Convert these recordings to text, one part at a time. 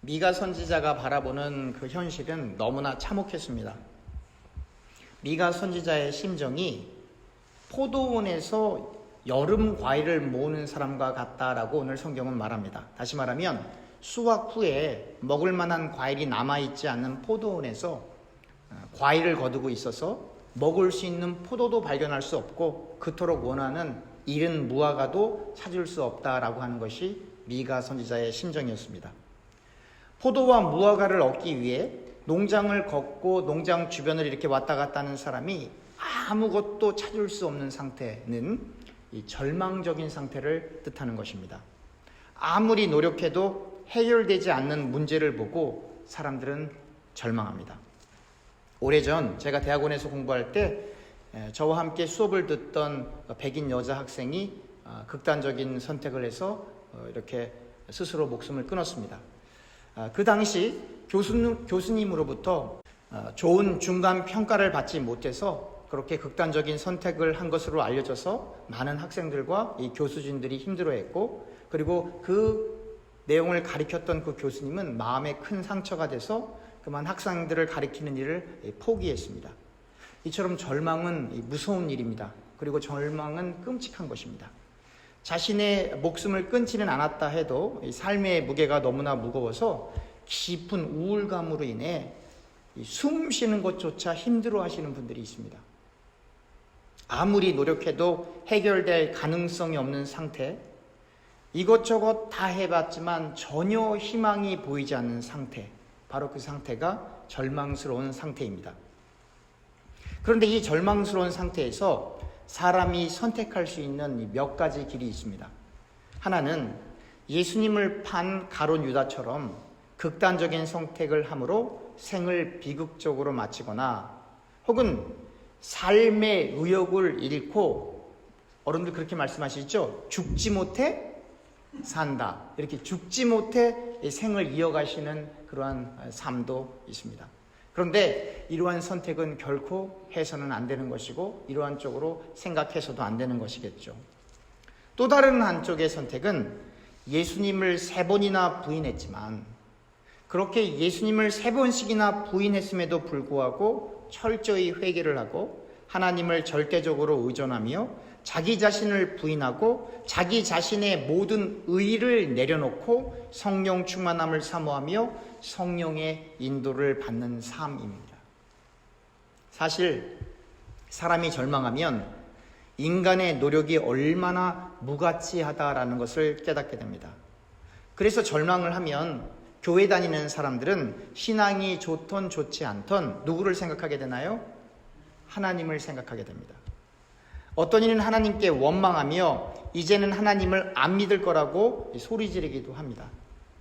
미가 선지자가 바라보는 그 현실은 너무나 참혹했습니다. 미가 선지자의 심정이 포도원에서 여름 과일을 모으는 사람과 같다라고 오늘 성경은 말합니다. 다시 말하면 수확 후에 먹을 만한 과일이 남아있지 않는 포도원에서 과일을 거두고 있어서 먹을 수 있는 포도도 발견할 수 없고 그토록 원하는 이른 무화과도 찾을 수 없다라고 하는 것이 미가 선지자의 심정이었습니다. 포도와 무화과를 얻기 위해 농장을 걷고 농장 주변을 이렇게 왔다 갔다 하는 사람이 아무것도 찾을 수 없는 상태는 이 절망적인 상태를 뜻하는 것입니다. 아무리 노력해도 해결되지 않는 문제를 보고 사람들은 절망합니다. 오래전 제가 대학원에서 공부할 때 저와 함께 수업을 듣던 백인 여자 학생이 극단적인 선택을 해서 이렇게 스스로 목숨을 끊었습니다. 그 당시 교수님으로부터 좋은 중간 평가를 받지 못해서 그렇게 극단적인 선택을 한 것으로 알려져서 많은 학생들과 이 교수진들이 힘들어했고, 그리고 그 내용을 가르쳤던 그 교수님은 마음에 큰 상처가 돼서 그만 학생들을 가르치는 일을 포기했습니다. 이처럼 절망은 무서운 일입니다. 그리고 절망은 끔찍한 것입니다. 자신의 목숨을 끊지는 않았다 해도 삶의 무게가 너무나 무거워서 깊은 우울감으로 인해 숨 쉬는 것조차 힘들어 하시는 분들이 있습니다. 아무리 노력해도 해결될 가능성이 없는 상태, 이것저것 다 해봤지만 전혀 희망이 보이지 않는 상태, 바로 그 상태가 절망스러운 상태입니다. 그런데 이 절망스러운 상태에서 사람이 선택할 수 있는 몇 가지 길이 있습니다. 하나는 예수님을 판 가룟 유다처럼 극단적인 선택을 함으로 생을 비극적으로 마치거나, 혹은 삶의 의욕을 잃고, 어른들 그렇게 말씀하시죠? 죽지 못해 산다. 이렇게 죽지 못해 생을 이어가시는 그러한 삶도 있습니다. 그런데 이러한 선택은 결코 해서는 안 되는 것이고, 이러한 쪽으로 생각해서도 안 되는 것이겠죠. 또 다른 한쪽의 선택은 예수님을 3번이나 부인했지만, 그렇게 예수님을 3번씩이나 부인했음에도 불구하고 철저히 회개를 하고 하나님을 절대적으로 의존하며 자기 자신을 부인하고 자기 자신의 모든 의의를 내려놓고 성령 충만함을 사모하며 성령의 인도를 받는 삶입니다. 사실 사람이 절망하면 인간의 노력이 얼마나 무가치하다라는 것을 깨닫게 됩니다. 그래서 절망을 하면 교회 다니는 사람들은 신앙이 좋던 좋지 않던 누구를 생각하게 되나요? 하나님을 생각하게 됩니다. 어떤 이는 하나님께 원망하며 이제는 하나님을 안 믿을 거라고 소리 지르기도 합니다.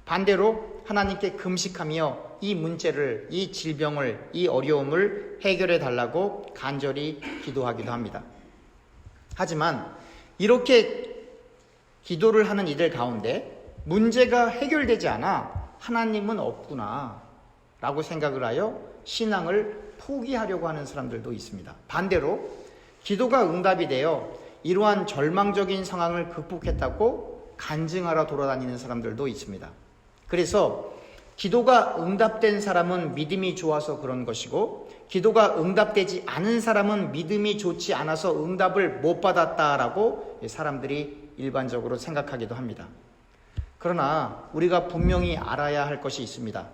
반대로 하나님께 금식하며 이 문제를, 이 질병을, 이 어려움을 해결해 달라고 간절히 기도하기도 합니다. 하지만 이렇게 기도를 하는 이들 가운데 문제가 해결되지 않아 하나님은 없구나 라고 생각을 하여 신앙을 포기하려고 하는 사람들도 있습니다. 반대로 기도가 응답이 되어 이러한 절망적인 상황을 극복했다고 간증하러 돌아다니는 사람들도 있습니다. 그래서 기도가 응답된 사람은 믿음이 좋아서 그런 것이고, 기도가 응답되지 않은 사람은 믿음이 좋지 않아서 응답을 못 받았다라고 사람들이 일반적으로 생각하기도 합니다. 그러나 우리가 분명히 알아야 할 것이 있습니다.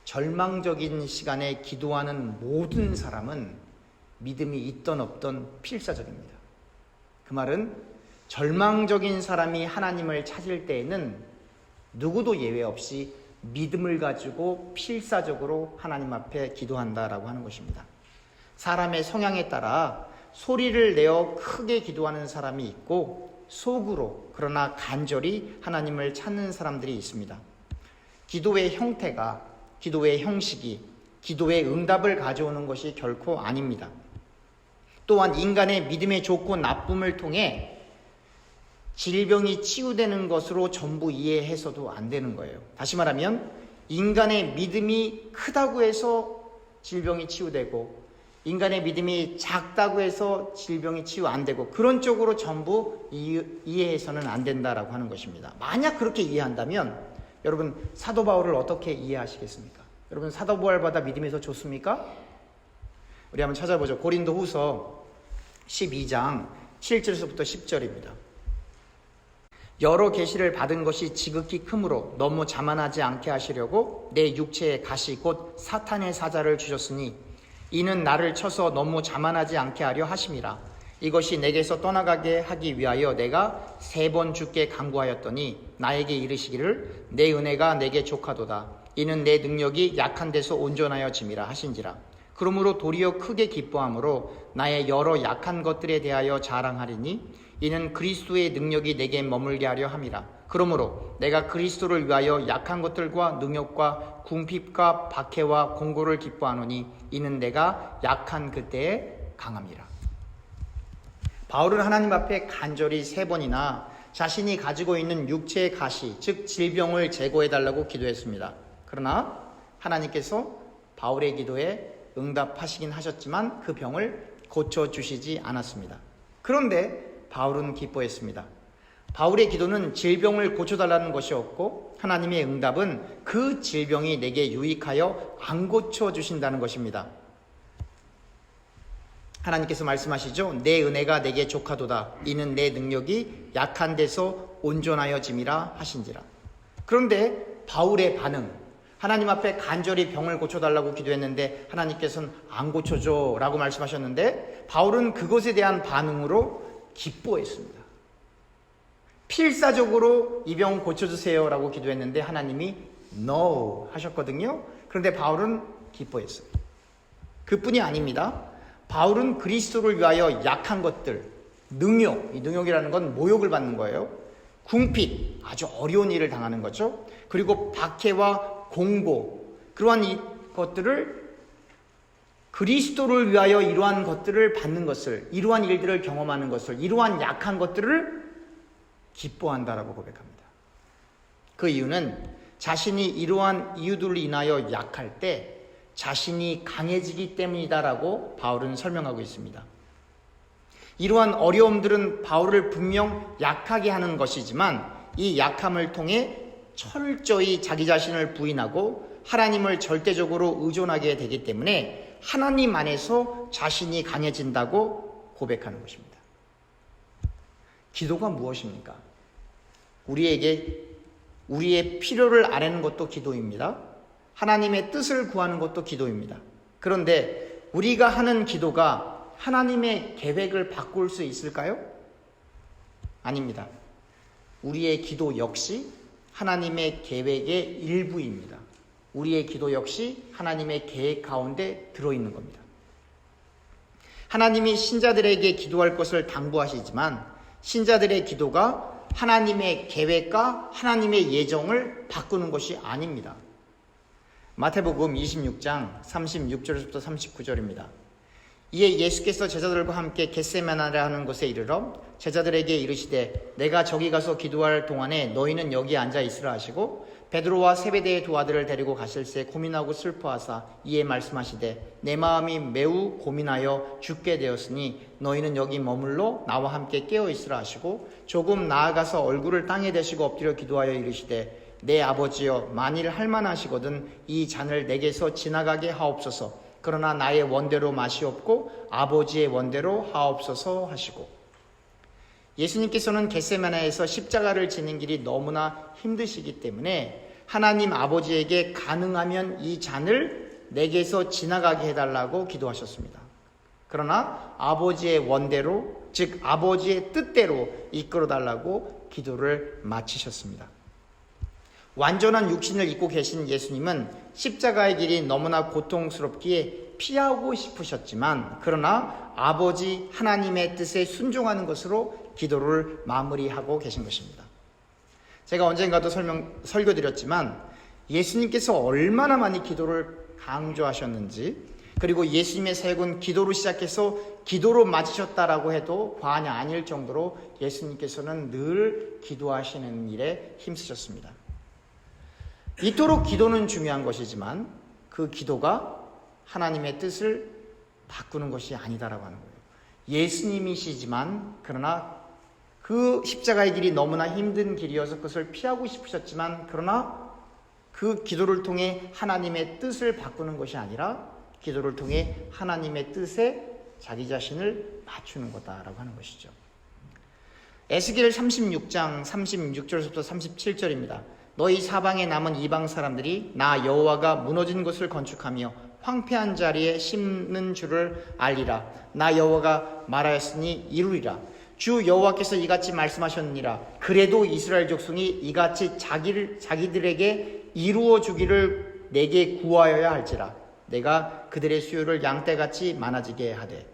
절망적인 시간에 기도하는 모든 사람은 믿음이 있던 없던 필사적입니다. 그 말은 절망적인 사람이 하나님을 찾을 때에는 누구도 예외 없이 믿음을 가지고 필사적으로 하나님 앞에 기도한다라고 하는 것입니다. 사람의 성향에 따라 소리를 내어 크게 기도하는 사람이 있고, 속으로 그러나 간절히 하나님을 찾는 사람들이 있습니다. 기도의 형태가, 기도의 형식이 기도의 응답을 가져오는 것이 결코 아닙니다. 또한 인간의 믿음의 좋고 나쁨을 통해 질병이 치유되는 것으로 전부 이해해서도 안 되는 거예요. 다시 말하면 인간의 믿음이 크다고 해서 질병이 치유되고, 인간의 믿음이 작다고 해서 질병이 치유 안 되고, 그런 쪽으로 전부 이해해서는 안 된다라고 하는 것입니다. 만약 그렇게 이해한다면 여러분, 사도 바울을 어떻게 이해하시겠습니까? 여러분, 사도 바울보다 믿음에서 좋습니까? 우리 한번 찾아보죠. 고린도후서 12장 7절에서부터 10절입니다. 여러 계시를 받은 것이 지극히 크므로 너무 자만하지 않게 하시려고 내 육체에 가시 곧 사탄의 사자를 주셨으니 이는 나를 쳐서 너무 자만하지 않게 하려 하심이라. 이것이 내게서 떠나가게 하기 위하여 내가 3번 주께 간구하였더니 나에게 이르시기를 내 은혜가 내게 족하도다. 이는 내 능력이 약한 데서 온전하여짐이라 하신지라. 그러므로 도리어 크게 기뻐함으로 나의 여러 약한 것들에 대하여 자랑하리니 이는 그리스도의 능력이 내게 머물게 하려 함이라. 그러므로 내가 그리스도를 위하여 약한 것들과 능력과 궁핍과 박해와 공고를 기뻐하노니 이는 내가 약한 그때에 강함이라. 바울은 하나님 앞에 간절히 3번이나 자신이 가지고 있는 육체의 가시, 즉 질병을 제거해달라고 기도했습니다. 그러나 하나님께서 바울의 기도에 응답하시긴 하셨지만 그 병을 고쳐주시지 않았습니다. 그런데 바울은 기뻐했습니다. 바울의 기도는 질병을 고쳐달라는 것이었고 하나님의 응답은 그 질병이 내게 유익하여 안 고쳐주신다는 것입니다. 하나님께서 말씀하시죠. 내 은혜가 내게 족하도다. 이는 내 능력이 약한 데서 온전하여짐이라 하신지라. 그런데 바울의 반응, 하나님 앞에 간절히 병을 고쳐달라고 기도했는데 하나님께서는 안 고쳐줘 라고 말씀하셨는데 바울은 그것에 대한 반응으로 기뻐했습니다. 필사적으로 이 병 고쳐주세요 라고 기도했는데 하나님이 No 하셨거든요. 그런데 바울은 기뻐했어요. 그뿐이 아닙니다. 바울은 그리스도를 위하여 약한 것들, 능욕, 이 능욕이라는 건 모욕을 받는 거예요. 궁핍, 아주 어려운 일을 당하는 거죠. 그리고 박해와 공고, 그러한 이 것들을 그리스도를 위하여 이러한 것들을 받는 것을, 이러한 일들을 경험하는 것을, 이러한 약한 것들을 기뻐한다라고 고백합니다. 그 이유는 자신이 이러한 이유들로 인하여 약할 때 자신이 강해지기 때문이다라고 바울은 설명하고 있습니다. 이러한 어려움들은 바울을 분명 약하게 하는 것이지만 이 약함을 통해 철저히 자기 자신을 부인하고 하나님을 절대적으로 의존하게 되기 때문에 하나님 안에서 자신이 강해진다고 고백하는 것입니다. 기도가 무엇입니까? 우리에게 우리의 필요를 아뢰는 것도 기도입니다. 하나님의 뜻을 구하는 것도 기도입니다. 그런데 우리가 하는 기도가 하나님의 계획을 바꿀 수 있을까요? 아닙니다. 우리의 기도 역시 하나님의 계획의 일부입니다. 우리의 기도 역시 하나님의 계획 가운데 들어있는 겁니다. 하나님이 신자들에게 기도할 것을 당부하시지만 신자들의 기도가 하나님의 계획과 하나님의 예정을 바꾸는 것이 아닙니다. 마태복음 26장 36절에서부터 39절입니다. 이에 예수께서 제자들과 함께 겟세마네라 하는 곳에 이르러 제자들에게 이르시되 내가 저기 가서 기도할 동안에 너희는 여기 앉아 있으라 하시고 베드로와 세베대의 두 아들을 데리고 가실새 고민하고 슬퍼하사 이에 말씀하시되 내 마음이 매우 고민하여 죽게 되었으니 너희는 여기 머물러 나와 함께 깨어 있으라 하시고 조금 나아가서 얼굴을 땅에 대시고 엎드려 기도하여 이르시되 내 아버지여 만일 할만하시거든 이 잔을 내게서 지나가게 하옵소서. 그러나 나의 원대로 마시옵고 아버지의 원대로 하옵소서 하시고 예수님께서는 겟세마네에서 십자가를 지는 길이 너무나 힘드시기 때문에 하나님 아버지에게 가능하면 이 잔을 내게서 지나가게 해달라고 기도하셨습니다. 그러나 아버지의 원대로, 즉 아버지의 뜻대로 이끌어달라고 기도를 마치셨습니다. 완전한 육신을 입고 계신 예수님은 십자가의 길이 너무나 고통스럽기에 피하고 싶으셨지만 그러나 아버지 하나님의 뜻에 순종하는 것으로 기도를 마무리하고 계신 것입니다. 제가 언젠가도 설교드렸지만 예수님께서 얼마나 많이 기도를 강조하셨는지 그리고 예수님의 사역은 기도로 시작해서 기도로 마치셨다라고 해도 과언이 아닐 정도로 예수님께서는 늘 기도하시는 일에 힘쓰셨습니다. 이토록 기도는 중요한 것이지만 그 기도가 하나님의 뜻을 바꾸는 것이 아니다라고 하는 거예요. 예수님이시지만 그러나 그 십자가의 길이 너무나 힘든 길이어서 그것을 피하고 싶으셨지만 그러나 그 기도를 통해 하나님의 뜻을 바꾸는 것이 아니라 기도를 통해 하나님의 뜻에 자기 자신을 맞추는 거다라고 하는 것이죠. 에스겔 36장 36절부터 37절입니다. 너희 사방에 남은 이방 사람들이 나 여호와가 무너진 곳을 건축하며 황폐한 자리에 심는 줄을 알리라. 나 여호와가 말하였으니 이루리라. 주 여호와께서 이같이 말씀하셨느니라. 그래도 이스라엘 족속이 이같이 자기들에게 이루어 주기를 내게 구하여야 할지라. 내가 그들의 수요를 양떼같이 많아지게 하되.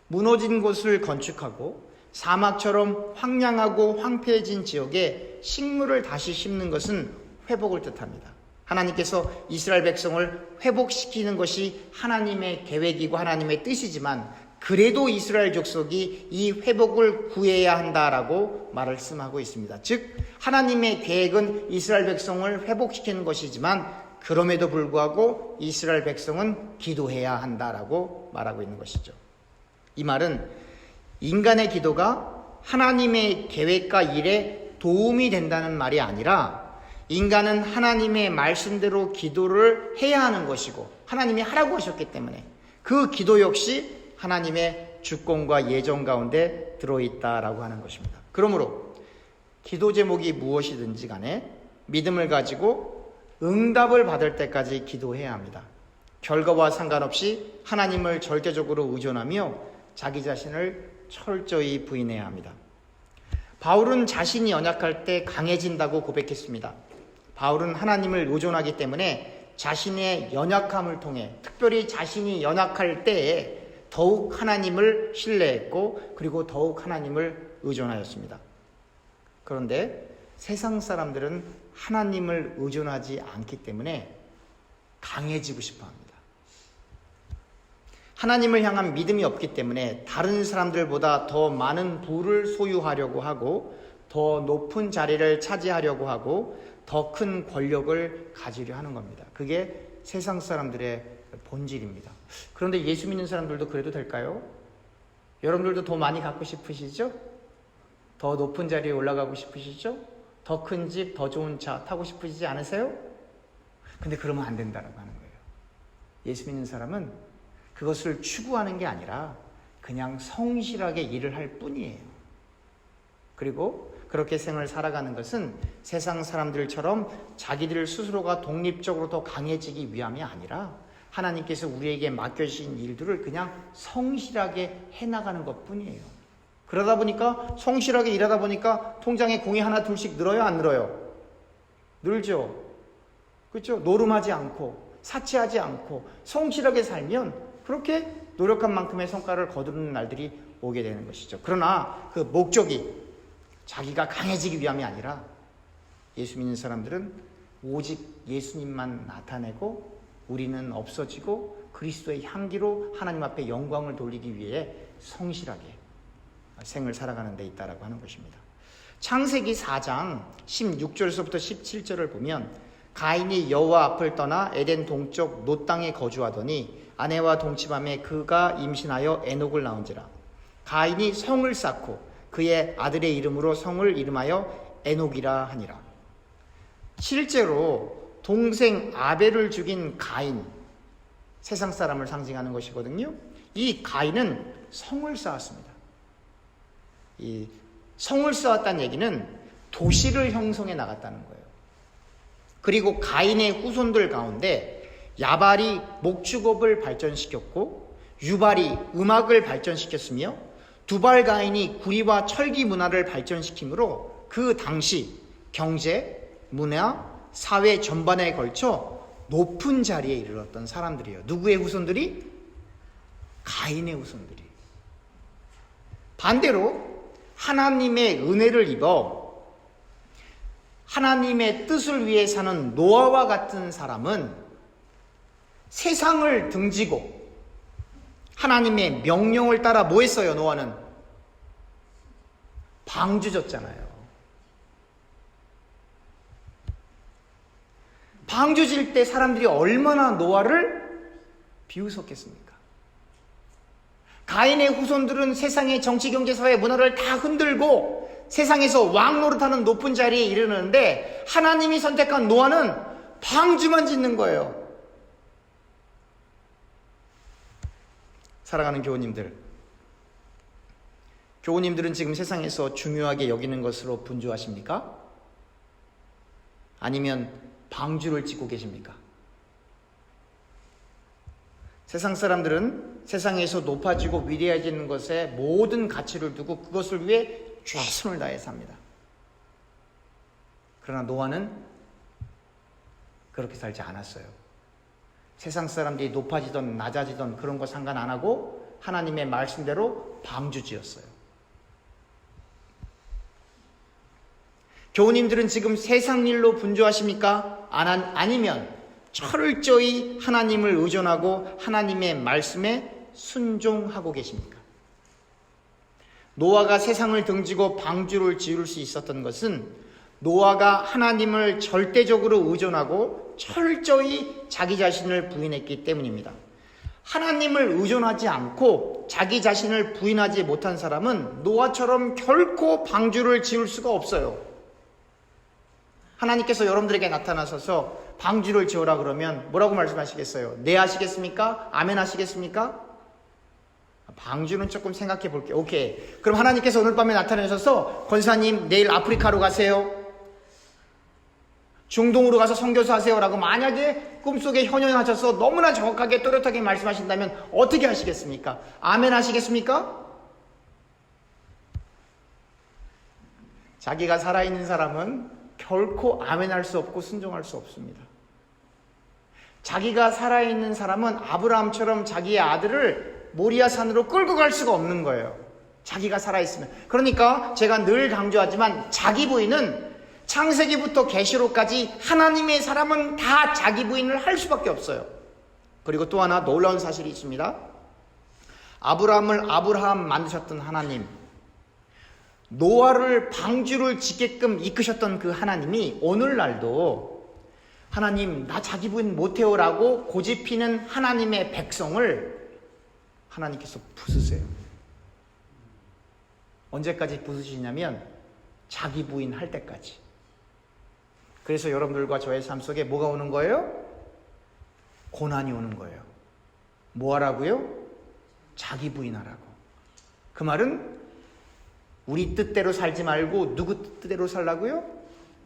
무너진 곳을 건축하고 사막처럼 황량하고 황폐해진 지역에 식물을 다시 심는 것은 회복을 뜻합니다. 하나님께서 이스라엘 백성을 회복시키는 것이 하나님의 계획이고 하나님의 뜻이지만 그래도 이스라엘 족속이 이 회복을 구해야 한다라고 말씀하고 있습니다. 즉 하나님의 계획은 이스라엘 백성을 회복시키는 것이지만 그럼에도 불구하고 이스라엘 백성은 기도해야 한다라고 말하고 있는 것이죠. 이 말은 인간의 기도가 하나님의 계획과 일에 도움이 된다는 말이 아니라 인간은 하나님의 말씀대로 기도를 해야 하는 것이고 하나님이 하라고 하셨기 때문에 그 기도 역시 하나님의 주권과 예정 가운데 들어있다라고 하는 것입니다. 그러므로 기도 제목이 무엇이든지 간에 믿음을 가지고 응답을 받을 때까지 기도해야 합니다. 결과와 상관없이 하나님을 절대적으로 의존하며 자기 자신을 철저히 부인해야 합니다. 바울은 자신이 연약할 때 강해진다고 고백했습니다. 바울은 하나님을 의존하기 때문에 자신의 연약함을 통해 특별히 자신이 연약할 때에 더욱 하나님을 신뢰했고 그리고 더욱 하나님을 의존하였습니다. 그런데 세상 사람들은 하나님을 의존하지 않기 때문에 강해지고 싶어 합니다. 하나님을 향한 믿음이 없기 때문에 다른 사람들보다 더 많은 부를 소유하려고 하고 더 높은 자리를 차지하려고 하고 더 큰 권력을 가지려 하는 겁니다. 그게 세상 사람들의 본질입니다. 그런데 예수 믿는 사람들도 그래도 될까요? 여러분들도 더 많이 갖고 싶으시죠? 더 높은 자리에 올라가고 싶으시죠? 더 큰 집, 더 좋은 차 타고 싶으시지 않으세요? 근데 그러면 안 된다라고 하는 거예요. 예수 믿는 사람은 그것을 추구하는 게 아니라 그냥 성실하게 일을 할 뿐이에요. 그리고 그렇게 생을 살아가는 것은 세상 사람들처럼 자기들 스스로가 독립적으로 더 강해지기 위함이 아니라 하나님께서 우리에게 맡겨주신 일들을 그냥 성실하게 해나가는 것 뿐이에요. 그러다 보니까 성실하게 일하다 보니까 통장에 공이 하나 둘씩 늘어요, 안 늘어요? 늘죠. 그렇죠? 노름하지 않고 사치하지 않고 성실하게 살면 그렇게 노력한 만큼의 성과를 거두는 날들이 오게 되는 것이죠. 그러나 그 목적이 자기가 강해지기 위함이 아니라 예수 믿는 사람들은 오직 예수님만 나타내고 우리는 없어지고 그리스도의 향기로 하나님 앞에 영광을 돌리기 위해 성실하게 생을 살아가는 데 있다라고 하는 것입니다. 창세기 4장 16절에서부터 17절을 보면 가인이 여호와 앞을 떠나 에덴 동쪽 놋 땅에 거주하더니 아내와 동침함에 그가 임신하여 에녹을 낳은지라. 가인이 성을 쌓고 그의 아들의 이름으로 성을 이름하여 에녹이라 하니라. 실제로 동생 아벨을 죽인 가인, 세상 사람을 상징하는 것이거든요. 이 가인은 성을 쌓았습니다. 이 성을 쌓았다는 얘기는 도시를 형성해 나갔다는 거예요. 그리고 가인의 후손들 가운데 야발이 목축업을 발전시켰고 유발이 음악을 발전시켰으며 두발 가인이 구리와 철기 문화를 발전시키므로 그 당시 경제, 문화, 사회 전반에 걸쳐 높은 자리에 이르렀던 사람들이에요. 누구의 후손들이? 가인의 후손들이. 반대로 하나님의 은혜를 입어 하나님의 뜻을 위해 사는 노아와 같은 사람은 세상을 등지고 하나님의 명령을 따라 뭐 했어요? 노아는 방주졌잖아요. 방주질 때 사람들이 얼마나 노아를 비웃었겠습니까? 가인의 후손들은 세상의 정치, 경제, 사회, 문화를 다 흔들고 세상에서 왕 노릇하는 높은 자리에 이르는데 하나님이 선택한 노아는 방주만 짓는 거예요. 사랑하는 교우님들, 교우님들은 지금 세상에서 중요하게 여기는 것으로 분주하십니까? 아니면 방주를 짓고 계십니까? 세상 사람들은 세상에서 높아지고 위대해지는 것에 모든 가치를 두고 그것을 위해 최선을 다해 삽니다. 그러나 노아는 그렇게 살지 않았어요. 세상 사람들이 높아지던 낮아지던 그런 거 상관 안 하고 하나님의 말씀대로 방주 지었어요. 교우님들은 지금 세상 일로 분주하십니까? 아니면 철저히 하나님을 의존하고 하나님의 말씀에 순종하고 계십니까? 노아가 세상을 등지고 방주를 지을 수 있었던 것은 노아가 하나님을 절대적으로 의존하고 철저히 자기 자신을 부인했기 때문입니다. 하나님을 의존하지 않고 자기 자신을 부인하지 못한 사람은 노아처럼 결코 방주를 지을 수가 없어요. 하나님께서 여러분들에게 나타나셔서 방주를 지어라 그러면 뭐라고 말씀하시겠어요? 네 하시겠습니까? 아멘 하시겠습니까? 방주는 조금 생각해 볼게요. 오케이. 그럼 하나님께서 오늘 밤에 나타나셔서 권사님 내일 아프리카로 가세요. 중동으로 가서 선교사 하세요 라고 만약에 꿈속에 현현하셔서 너무나 정확하게 또렷하게 말씀하신다면 어떻게 하시겠습니까? 아멘 하시겠습니까? 자기가 살아있는 사람은 결코 아멘할 수 없고 순종할 수 없습니다. 자기가 살아있는 사람은 아브라함처럼 자기의 아들을 모리아 산으로 끌고 갈 수가 없는 거예요. 자기가 살아있으면. 그러니까 제가 늘 강조하지만 자기 부인은 창세기부터 계시록까지 하나님의 사람은 다 자기 부인을 할 수밖에 없어요. 그리고 또 하나 놀라운 사실이 있습니다. 아브라함을 아브라함 만드셨던 하나님, 노아를 방주를 짓게끔 이끄셨던 그 하나님이 오늘날도 하나님 나 자기 부인 못해요 라고 고집피는 하나님의 백성을 하나님께서 부수세요. 언제까지 부수시냐면 자기 부인 할 때까지. 그래서 여러분들과 저의 삶 속에 뭐가 오는 거예요? 고난이 오는 거예요. 뭐 하라고요? 자기 부인하라고. 그 말은 우리 뜻대로 살지 말고 누구 뜻대로 살라고요?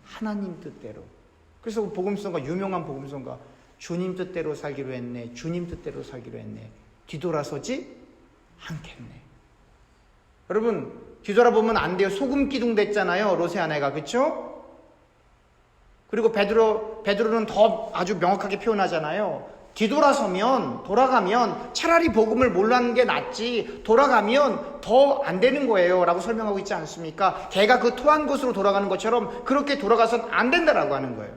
하나님 뜻대로. 그래서 복음서가 유명한 복음서가 주님 뜻대로 살기로 했네. 주님 뜻대로 살기로 했네. 뒤돌아서지 않겠네. 여러분 뒤돌아보면 안 돼요. 소금 기둥 됐잖아요. 롯의 아내가. 그렇죠? 그리고 베드로는 더 아주 명확하게 표현하잖아요. 돌아가면 차라리 복음을 몰라는 게 낫지 돌아가면 더 안 되는 거예요 라고 설명하고 있지 않습니까? 개가 그 토한 곳으로 돌아가는 것처럼 그렇게 돌아가선 안 된다라고 하는 거예요.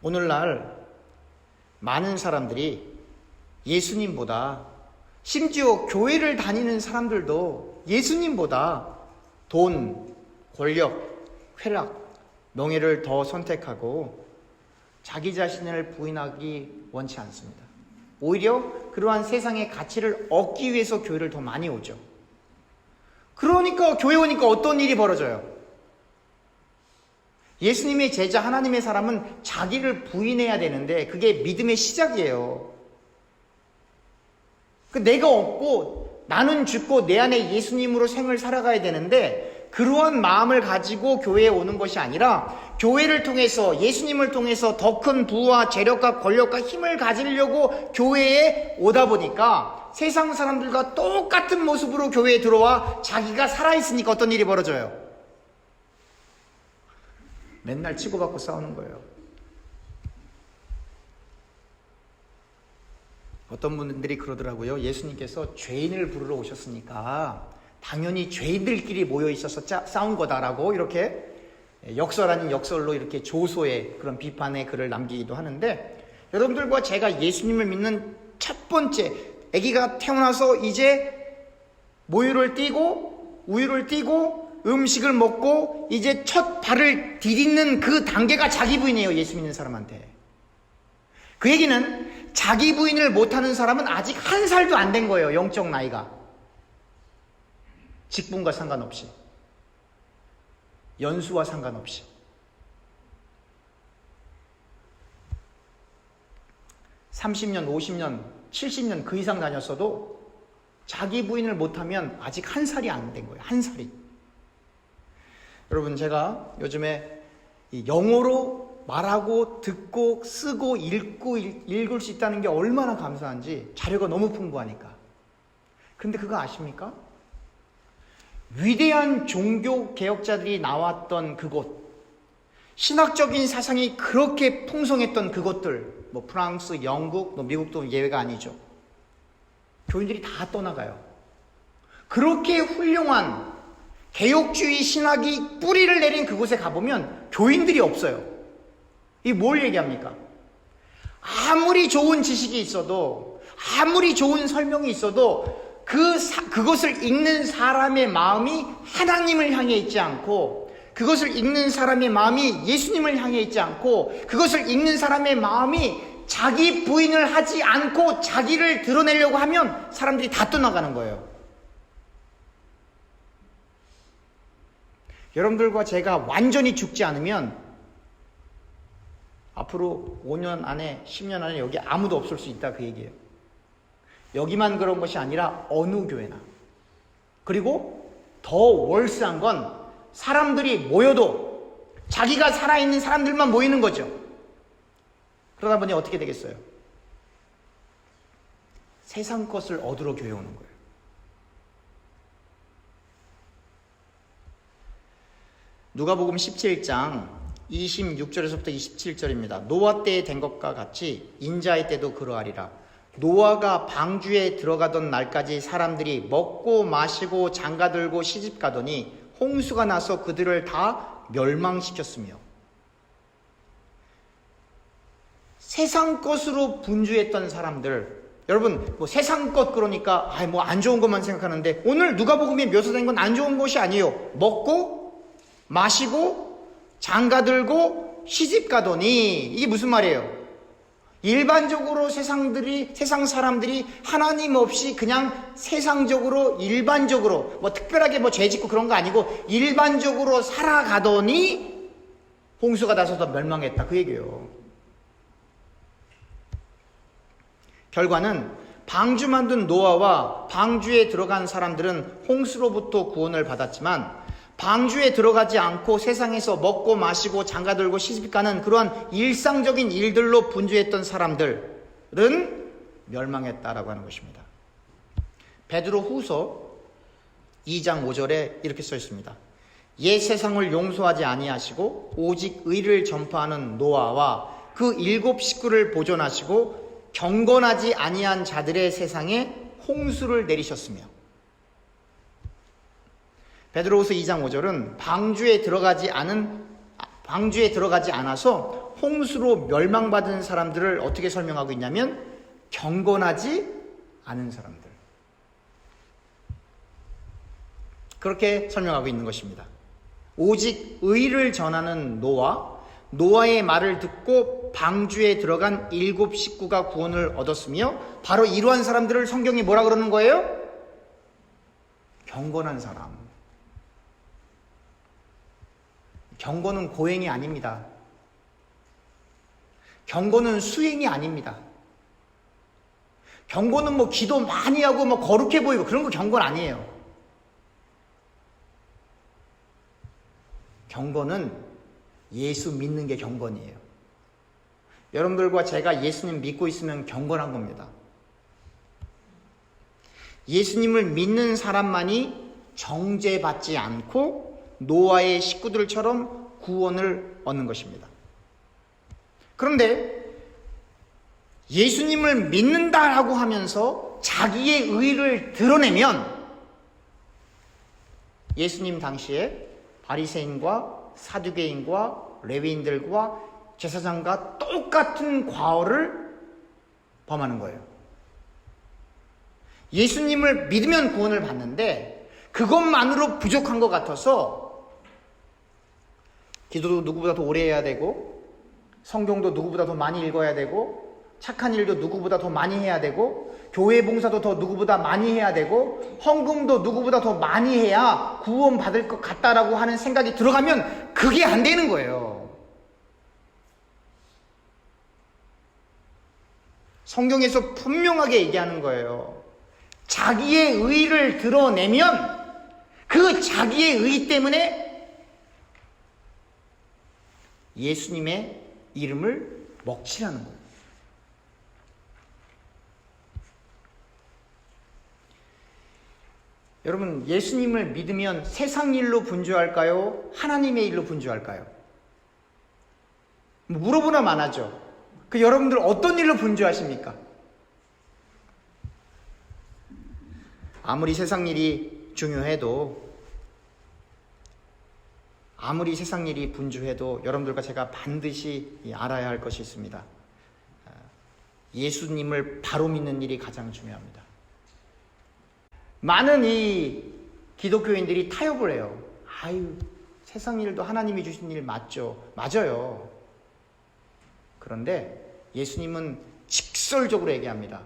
오늘날 많은 사람들이 예수님보다 심지어 교회를 다니는 사람들도 예수님보다 돈, 권력, 쾌락, 명예를 더 선택하고 자기 자신을 부인하기 원치 않습니다. 오히려 그러한 세상의 가치를 얻기 위해서 교회를 더 많이 오죠. 그러니까 교회 오니까 어떤 일이 벌어져요? 예수님의 제자 하나님의 사람은 자기를 부인해야 되는데 그게 믿음의 시작이에요. 내가 없고 나는 죽고 내 안에 예수님으로 생을 살아가야 되는데 그러한 마음을 가지고 교회에 오는 것이 아니라 교회를 통해서 예수님을 통해서 더 큰 부와 재력과 권력과 힘을 가지려고 교회에 오다 보니까 세상 사람들과 똑같은 모습으로 교회에 들어와 자기가 살아있으니까 어떤 일이 벌어져요? 맨날 치고받고 싸우는 거예요. 어떤 분들이 그러더라고요. 예수님께서 죄인을 부르러 오셨으니까 당연히 죄인들끼리 모여 있어서 싸운 거다라고 이렇게 역설 아닌 역설로 이렇게 조소의 그런 비판의 글을 남기기도 하는데 여러분들과 제가 예수님을 믿는 첫 번째 아기가 태어나서 이제 모유를 띠고 우유를 띠고 음식을 먹고 이제 첫 발을 디딛는 그 단계가 자기 부인이에요. 예수 믿는 사람한테. 그 얘기는 자기 부인을 못하는 사람은 아직 1살도 안 된 거예요. 영적 나이가. 직분과 상관없이, 연수와 상관없이. 30년, 50년, 70년 그 이상 다녔어도 자기 부인을 못하면 아직 한 살이 안 된 거예요. 한 살이. 여러분, 제가 요즘에 영어로 말하고 듣고 쓰고 읽을 수 있다는 게 얼마나 감사한지, 자료가 너무 풍부하니까. 근데 그거 아십니까? 위대한 종교 개혁자들이 나왔던 그곳, 신학적인 사상이 그렇게 풍성했던 그곳들, 뭐 프랑스, 영국, 미국도 예외가 아니죠. 교인들이 다 떠나가요. 그렇게 훌륭한 개혁주의 신학이 뿌리를 내린 그곳에 가보면 교인들이 없어요. 이게 뭘 얘기합니까? 아무리 좋은 지식이 있어도, 아무리 좋은 설명이 있어도 그것을 읽는 사람의 마음이 하나님을 향해 있지 않고, 그것을 읽는 사람의 마음이 예수님을 향해 있지 않고, 그것을 읽는 사람의 마음이 자기 부인을 하지 않고 자기를 드러내려고 하면 사람들이 다 떠나가는 거예요. 여러분들과 제가 완전히 죽지 않으면 앞으로 5년 안에, 10년 안에 여기 아무도 없을 수 있다, 그 얘기예요. 여기만 그런 것이 아니라 어느 교회나. 그리고 더 월스한 건 사람들이 모여도 자기가 살아있는 사람들만 모이는 거죠. 그러다 보니 어떻게 되겠어요? 세상 것을 얻으러 교회 오는 거예요. 누가복음 17장 26절에서부터 27절입니다. 노아 때에 된 것과 같이 인자의 때도 그러하리라. 노아가 방주에 들어가던 날까지 사람들이 먹고 마시고 장가들고 시집가더니 홍수가 나서 그들을 다 멸망시켰으며, 세상 것으로 분주했던 사람들, 여러분 뭐 세상 것 그러니까 뭐 안 좋은 것만 생각하는데, 오늘 누가복음에 묘사된 건 안 좋은 것이 아니에요. 먹고 마시고 장가들고 시집가더니, 이게 무슨 말이에요? 일반적으로 세상 사람들이 하나님 없이 그냥 세상적으로 일반적으로 뭐 특별하게 뭐 죄 짓고 그런 거 아니고 일반적으로 살아가더니 홍수가 나서서 멸망했다, 그 얘기예요. 결과는 방주 만든 노아와 방주에 들어간 사람들은 홍수로부터 구원을 받았지만, 방주에 들어가지 않고 세상에서 먹고 마시고 장가들고 시집가는 그러한 일상적인 일들로 분주했던 사람들은 멸망했다라고 하는 것입니다. 베드로 후서 2장 5절에 이렇게 써 있습니다. 옛 세상을 용서하지 아니하시고 오직 의를 전파하는 노아와 그 7 식구를 보존하시고 경건하지 아니한 자들의 세상에 홍수를 내리셨으며, 베드로후서 2장 5절은 방주에 들어가지 않아서 홍수로 멸망받은 사람들을 어떻게 설명하고 있냐면, 경건하지 않은 사람들, 그렇게 설명하고 있는 것입니다. 오직 의를 전하는 노아의 말을 듣고 방주에 들어간 7 식구가 구원을 얻었으며, 바로 이러한 사람들을 성경이 뭐라 그러는 거예요? 경건한 사람. 경건은 고행이 아닙니다. 경건은 수행이 아닙니다. 경건은 뭐 기도 많이 하고 뭐 거룩해 보이고 그런 거 경건 아니에요. 경건은 예수 믿는 게 경건이에요. 여러분들과 제가 예수님 믿고 있으면 경건한 겁니다. 예수님을 믿는 사람만이 정죄받지 않고 노아의 식구들처럼 구원을 얻는 것입니다. 그런데 예수님을 믿는다라고 하면서 자기의 의를 드러내면, 예수님 당시에 바리새인과 사두개인과 레위인들과 제사장과 똑같은 과오를 범하는 거예요. 예수님을 믿으면 구원을 받는데 그것만으로 부족한 것 같아서 기도도 누구보다 더 오래 해야 되고, 성경도 누구보다 더 많이 읽어야 되고, 착한 일도 누구보다 더 많이 해야 되고, 교회 봉사도 더 누구보다 많이 해야 되고 헌금도 누구보다 더 많이 해야 구원 받을 것 같다라고 하는 생각이 들어가면 그게 안 되는 거예요. 성경에서 분명하게 얘기하는 거예요. 자기의 의를 드러내면 그 자기의 의 때문에 예수님의 이름을 먹칠하는 거예요. 여러분, 예수님을 믿으면 세상 일로 분주할까요? 하나님의 일로 분주할까요? 물어보나 마나죠. 그 여러분들 어떤 일로 분주하십니까? 아무리 세상 일이 중요해도, 아무리 세상 일이 분주해도 여러분들과 제가 반드시 알아야 할 것이 있습니다. 예수님을 바로 믿는 일이 가장 중요합니다. 많은 이 기독교인들이 타협을 해요. 아유, 세상 일도 하나님이 주신 일 맞죠? 맞아요. 그런데 예수님은 직설적으로 얘기합니다.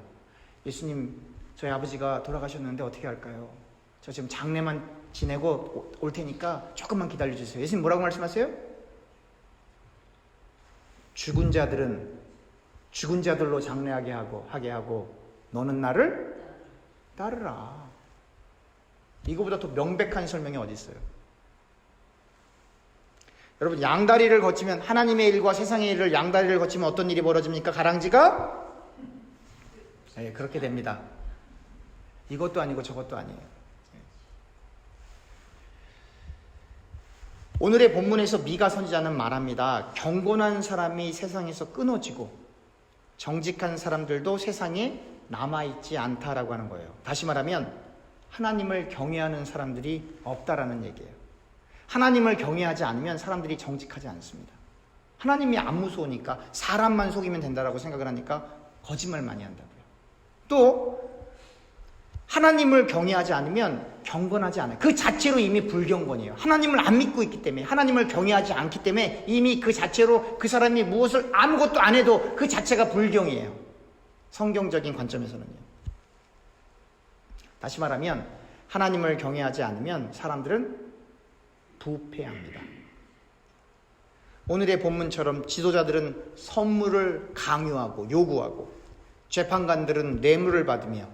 예수님, 저희 아버지가 돌아가셨는데 어떻게 할까요? 저 지금 장례만 지내고 올 테니까 조금만 기다려주세요. 예수님 뭐라고 말씀하세요? 죽은 자들은 죽은 자들로 장례하게 하고 너는 나를 따르라. 이거보다 더 명백한 설명이 어디 있어요? 여러분, 양다리를 거치면, 하나님의 일과 세상의 일을 양다리를 거치면 어떤 일이 벌어집니까? 가랑지가? 네, 그렇게 됩니다. 이것도 아니고 저것도 아니에요. 오늘의 본문에서 미가 선지자는 말합니다. 경건한 사람이 세상에서 끊어지고 정직한 사람들도 세상에 남아있지 않다라고 하는 거예요. 다시 말하면 하나님을 경외하는 사람들이 없다라는 얘기예요. 하나님을 경외하지 않으면 사람들이 정직하지 않습니다. 하나님이 안 무서우니까, 사람만 속이면 된다라고 생각을 하니까 거짓말 많이 한다고요. 또 하나님을 경외하지 않으면 경건하지 않아요. 그 자체로 이미 불경건이에요. 하나님을 안 믿고 있기 때문에, 하나님을 경외하지 않기 때문에 이미 그 자체로 그 사람이 무엇을 아무것도 안 해도 그 자체가 불경이에요. 성경적인 관점에서는요. 다시 말하면 하나님을 경외하지 않으면 사람들은 부패합니다. 오늘의 본문처럼 지도자들은 선물을 강요하고 요구하고, 재판관들은 뇌물을 받으며,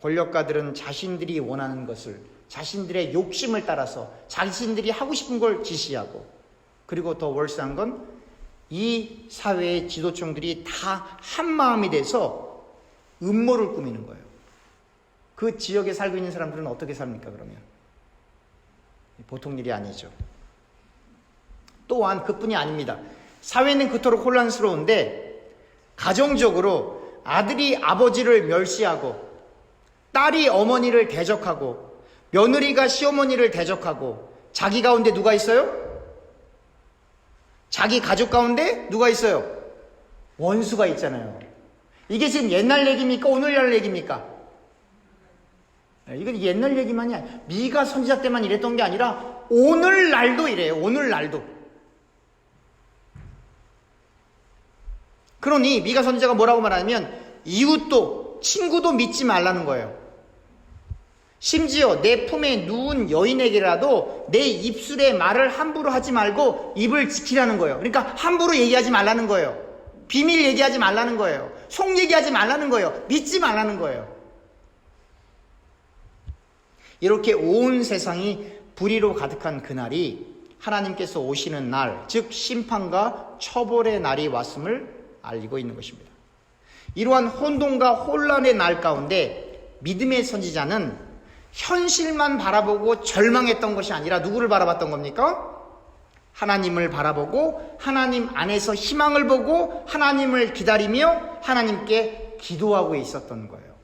권력가들은 자신들이 원하는 것을, 자신들의 욕심을 따라서 자신들이 하고 싶은 걸 지시하고, 그리고 더 월세한 건 이 사회의 지도층들이 다 한마음이 돼서 음모를 꾸미는 거예요. 그 지역에 살고 있는 사람들은 어떻게 삽니까, 그러면? 보통 일이 아니죠. 또한 그뿐이 아닙니다. 사회는 그토록 혼란스러운데 가정적으로 아들이 아버지를 멸시하고, 딸이 어머니를 대적하고, 며느리가 시어머니를 대적하고, 자기 가운데 누가 있어요? 자기 가족 가운데 누가 있어요? 원수가 있잖아요. 이게 지금 옛날 얘기입니까? 오늘날 얘기입니까? 이건 옛날 얘기만이 아니에요. 미가 선지자 때만 이랬던 게 아니라 오늘날도 이래요. 오늘날도. 그러니 미가 선지자가 뭐라고 말하냐면 이웃도 친구도 믿지 말라는 거예요. 심지어 내 품에 누운 여인에게라도 내 입술의 말을 함부로 하지 말고 입을 지키라는 거예요. 그러니까 함부로 얘기하지 말라는 거예요. 비밀 얘기하지 말라는 거예요. 속 얘기하지 말라는 거예요. 믿지 말라는 거예요. 이렇게 온 세상이 불의로 가득한 그날이 하나님께서 오시는 날, 즉 심판과 처벌의 날이 왔음을 알리고 있는 것입니다. 이러한 혼돈과 혼란의 날 가운데 믿음의 선지자는 현실만 바라보고 절망했던 것이 아니라 누구를 바라봤던 겁니까? 하나님을 바라보고 하나님 안에서 희망을 보고 하나님을 기다리며 하나님께 기도하고 있었던 거예요.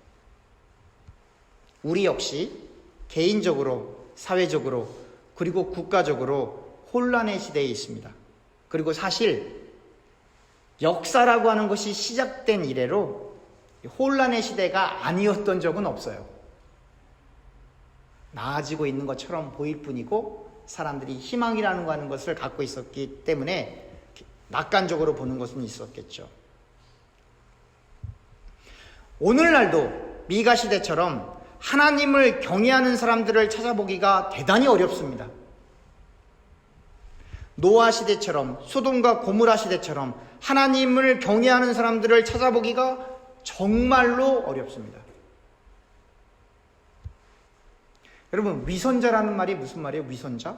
우리 역시 개인적으로, 사회적으로, 그리고 국가적으로 혼란의 시대에 있습니다. 그리고 사실 역사라고 하는 것이 시작된 이래로 혼란의 시대가 아니었던 적은 없어요. 나아지고 있는 것처럼 보일 뿐이고 사람들이 희망이라는 거 하는 것을 갖고 있었기 때문에 낙관적으로 보는 것은 있었겠죠. 오늘날도 미가 시대처럼 하나님을 경외하는 사람들을 찾아보기가 대단히 어렵습니다. 노아 시대처럼, 소돔과 고모라 시대처럼 하나님을 경외하는 사람들을 찾아보기가 정말로 어렵습니다. 여러분, 위선자라는 말이 무슨 말이에요? 위선자?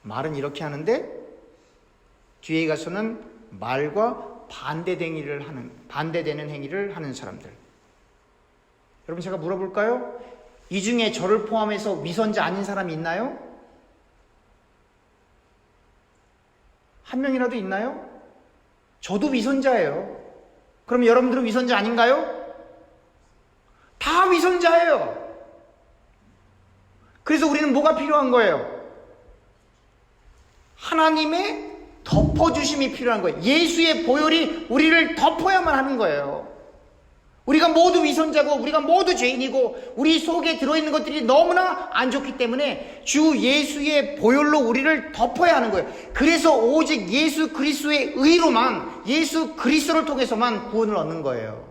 말은 이렇게 하는데 뒤에 가서는 말과 반대되는 행위를 하는 사람들. 여러분, 제가 물어볼까요? 이 중에 저를 포함해서 위선자 아닌 사람이 있나요? 한 명이라도 있나요? 저도 위선자예요. 그럼 여러분들은 위선자 아닌가요? 다 위선자예요. 그래서 우리는 뭐가 필요한 거예요? 하나님의 덮어주심이 필요한 거예요. 예수의 보혈이 우리를 덮어야만 하는 거예요. 우리가 모두 위선자고 우리가 모두 죄인이고 우리 속에 들어있는 것들이 너무나 안 좋기 때문에 주 예수의 보혈로 우리를 덮어야 하는 거예요. 그래서 오직 예수 그리스도의 의로만, 예수 그리스도를 통해서만 구원을 얻는 거예요.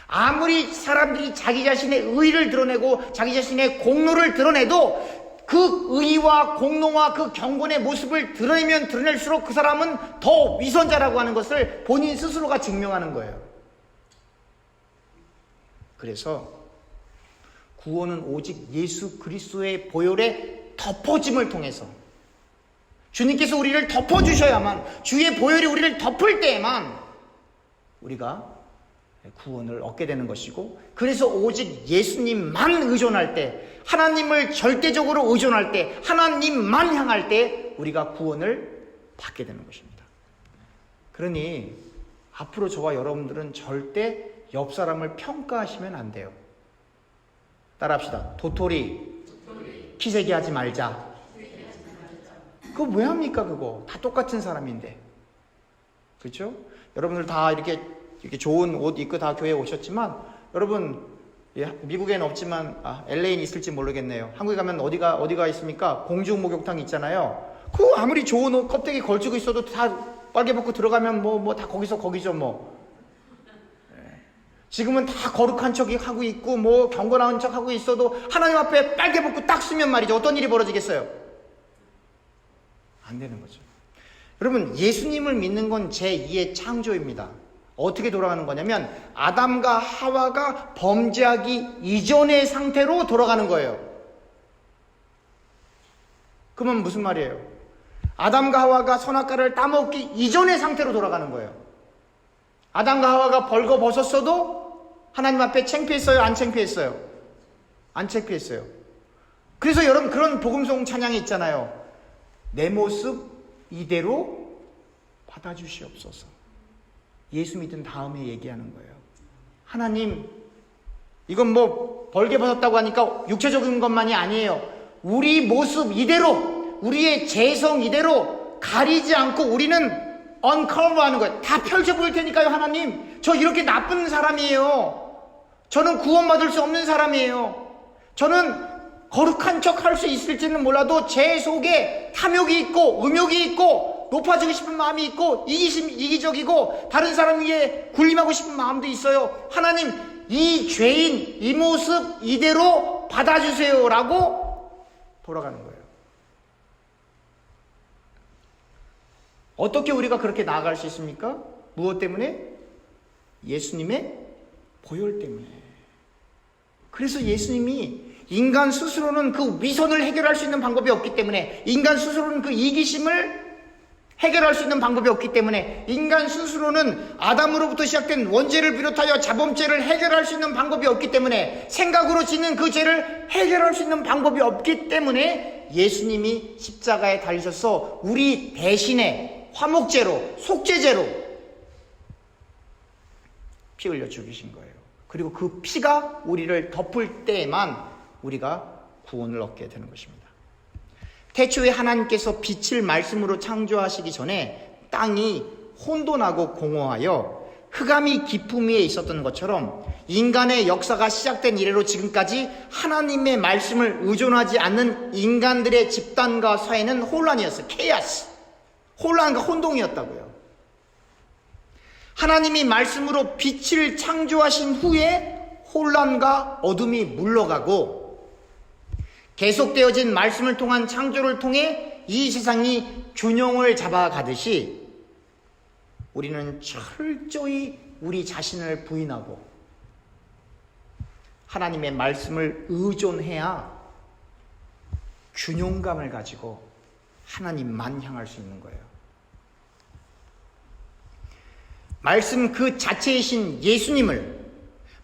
아무리 사람들이 자기 자신의 의를 드러내고 자기 자신의 공로를 드러내도 그 의와 공로와 그 경건의 모습을 드러내면 드러낼수록 그 사람은 더 위선자라고 하는 것을 본인 스스로가 증명하는 거예요. 그래서 구원은 오직 예수 그리스도의 보혈의 덮어짐을 통해서, 주님께서 우리를 덮어주셔야만, 주의 보혈이 우리를 덮을 때에만 우리가 구원을 얻게 되는 것이고, 그래서 오직 예수님만 의존할 때, 하나님을 절대적으로 의존할 때, 하나님만 향할 때 우리가 구원을 받게 되는 것입니다. 그러니 앞으로 저와 여러분들은 절대 옆 사람을 평가하시면 안 돼요. 따라합시다. 도토리 키재기 하지 말자. 그거 왜 합니까? 그거 다 똑같은 사람인데, 그렇죠? 여러분들 다 이렇게 좋은 옷 입고 다 교회에 오셨지만, 여러분, 미국에는 없지만 LA는 있을지 모르겠네요. 한국에 가면 어디가 있습니까? 공중 목욕탕 있잖아요. 그 아무리 좋은 옷 껍데기 걸치고 있어도 다 빨개 벗고 들어가면 뭐 다 거기죠 뭐. 지금은 다 거룩한 척 하고 있고 뭐 경건한 척 하고 있어도 하나님 앞에 빨개 벗고 딱 쓰면 말이죠, 어떤 일이 벌어지겠어요? 안 되는 거죠. 여러분, 예수님을 믿는 건 제2의 창조입니다. 어떻게 돌아가는 거냐면 아담과 하와가 범죄하기 이전의 상태로 돌아가는 거예요. 그러면 무슨 말이에요? 아담과 하와가 선악과를 따먹기 이전의 상태로 돌아가는 거예요. 아담과 하와가 벌거벗었어도 하나님 앞에 창피했어요? 안 창피했어요? 안 창피했어요. 그래서 여러분, 그런 복음송 찬양이 있잖아요. 내 모습 이대로 받아주시옵소서. 예수 믿은 다음에 얘기하는 거예요. 하나님, 이건 뭐 벌게 벗었다고 하니까 육체적인 것만이 아니에요. 우리 모습 이대로, 우리의 재성 이대로 가리지 않고 우리는 언커버 하는 거예요. 다 펼쳐 보일 테니까요. 하나님, 저 이렇게 나쁜 사람이에요. 저는 구원받을 수 없는 사람이에요. 저는 거룩한 척 할 수 있을지는 몰라도 제 속에 탐욕이 있고 음욕이 있고 높아지고 싶은 마음이 있고 이기적이고 다른 사람에게 군림하고 싶은 마음도 있어요. 하나님, 이 죄인, 이 모습 이대로 받아주세요 라고 돌아가는 거예요. 어떻게 우리가 그렇게 나아갈 수 있습니까? 무엇 때문에? 예수님의 보혈 때문에. 그래서 예수님이 인간 스스로는 그 위선을 해결할 수 있는 방법이 없기 때문에, 인간 스스로는 그 이기심을 해결할 수 있는 방법이 없기 때문에, 인간 스스로는 아담으로부터 시작된 원죄를 비롯하여 자범죄를 해결할 수 있는 방법이 없기 때문에, 생각으로 짓는 그 죄를 해결할 수 있는 방법이 없기 때문에 예수님이 십자가에 달리셔서 우리 대신에 화목제로, 속죄제로 피 흘려 죽이신 거예요. 그리고 그 피가 우리를 덮을 때에만 우리가 구원을 얻게 되는 것입니다. 태초에 하나님께서 빛을 말씀으로 창조하시기 전에 땅이 혼돈하고 공허하여 흑암이 깊음 위에 있었던 것처럼 인간의 역사가 시작된 이래로 지금까지 하나님의 말씀을 의존하지 않는 인간들의 집단과 사회는 혼란이었어요. 케이아스. 혼란과 혼동이었다고요. 하나님이 말씀으로 빛을 창조하신 후에 혼란과 어둠이 물러가고 계속되어진 말씀을 통한 창조를 통해 이 세상이 균형을 잡아가듯이 우리는 철저히 우리 자신을 부인하고 하나님의 말씀을 의존해야 균형감을 가지고 하나님만 향할 수 있는 거예요. 말씀 그 자체이신 예수님을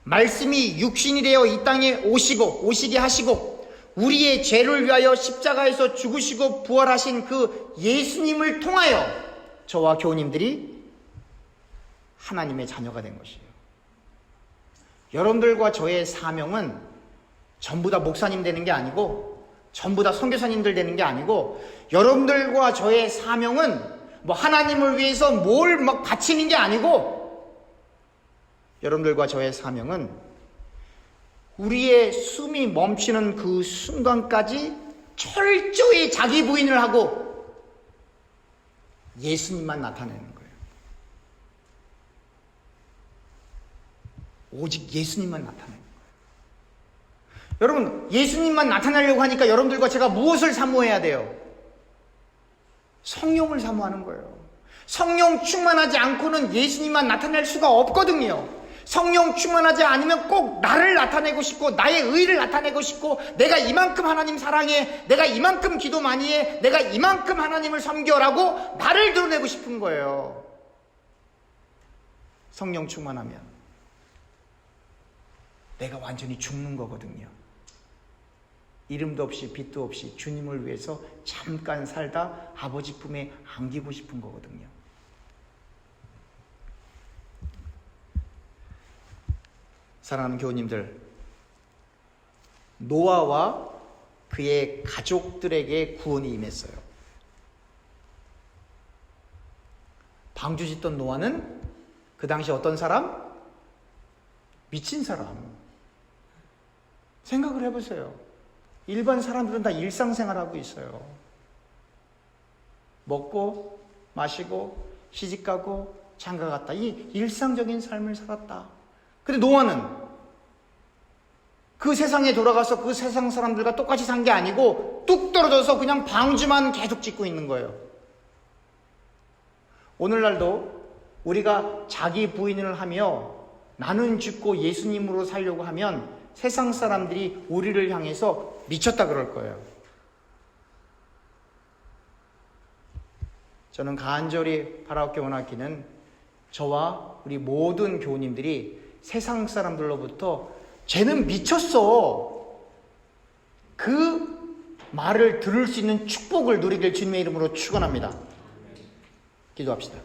말씀이 육신이 되어 이 땅에 오시게 하시고 우리의 죄를 위하여 십자가에서 죽으시고 부활하신 그 예수님을 통하여 저와 교우님들이 하나님의 자녀가 된 것이에요. 여러분들과 저의 사명은 전부 다 목사님 되는 게 아니고 전부 다 선교사님들 되는 게 아니고 여러분들과 저의 사명은 뭐 하나님을 위해서 뭘 막 바치는 게 아니고 여러분들과 저의 사명은 우리의 숨이 멈추는 그 순간까지 철저히 자기 부인을 하고 예수님만 나타내는 거예요. 오직 예수님만 나타내는 거예요. 여러분, 예수님만 나타내려고 하니까 여러분들과 제가 무엇을 사모해야 돼요? 성령을 사모하는 거예요. 성령 충만하지 않고는 예수님만 나타낼 수가 없거든요. 성령 충만하지 않으면 꼭 나를 나타내고 싶고 나의 의를 나타내고 싶고 내가 이만큼 하나님 사랑해, 내가 이만큼 기도 많이 해, 내가 이만큼 하나님을 섬겨라고 나를 드러내고 싶은 거예요. 성령 충만하면 내가 완전히 죽는 거거든요. 이름도 없이 빛도 없이 주님을 위해서 잠깐 살다 아버지 품에 안기고 싶은 거거든요. 사랑하는 교우님들, 노아와 그의 가족들에게 구원이 임했어요. 방주 짓던 노아는 그 당시 어떤 사람? 미친 사람. 생각을 해보세요. 일반 사람들은 다 일상생활하고 있어요. 먹고 마시고 시집가고 장가갔다. 이 일상적인 삶을 살았다. 근데 노아는 그 세상에 돌아가서 그 세상 사람들과 똑같이 산 게 아니고 뚝 떨어져서 그냥 방주만 계속 짓고 있는 거예요. 오늘날도 우리가 자기 부인을 하며 나는 죽고 예수님으로 살려고 하면 세상 사람들이 우리를 향해서 미쳤다 그럴 거예요. 저는 간절히 바라옵게 원하기는 저와 우리 모든 교우님들이 세상 사람들로부터 쟤는 미쳤어, 그 말을 들을 수 있는 축복을 누리길 주님의 이름으로 축원합니다. 기도합시다.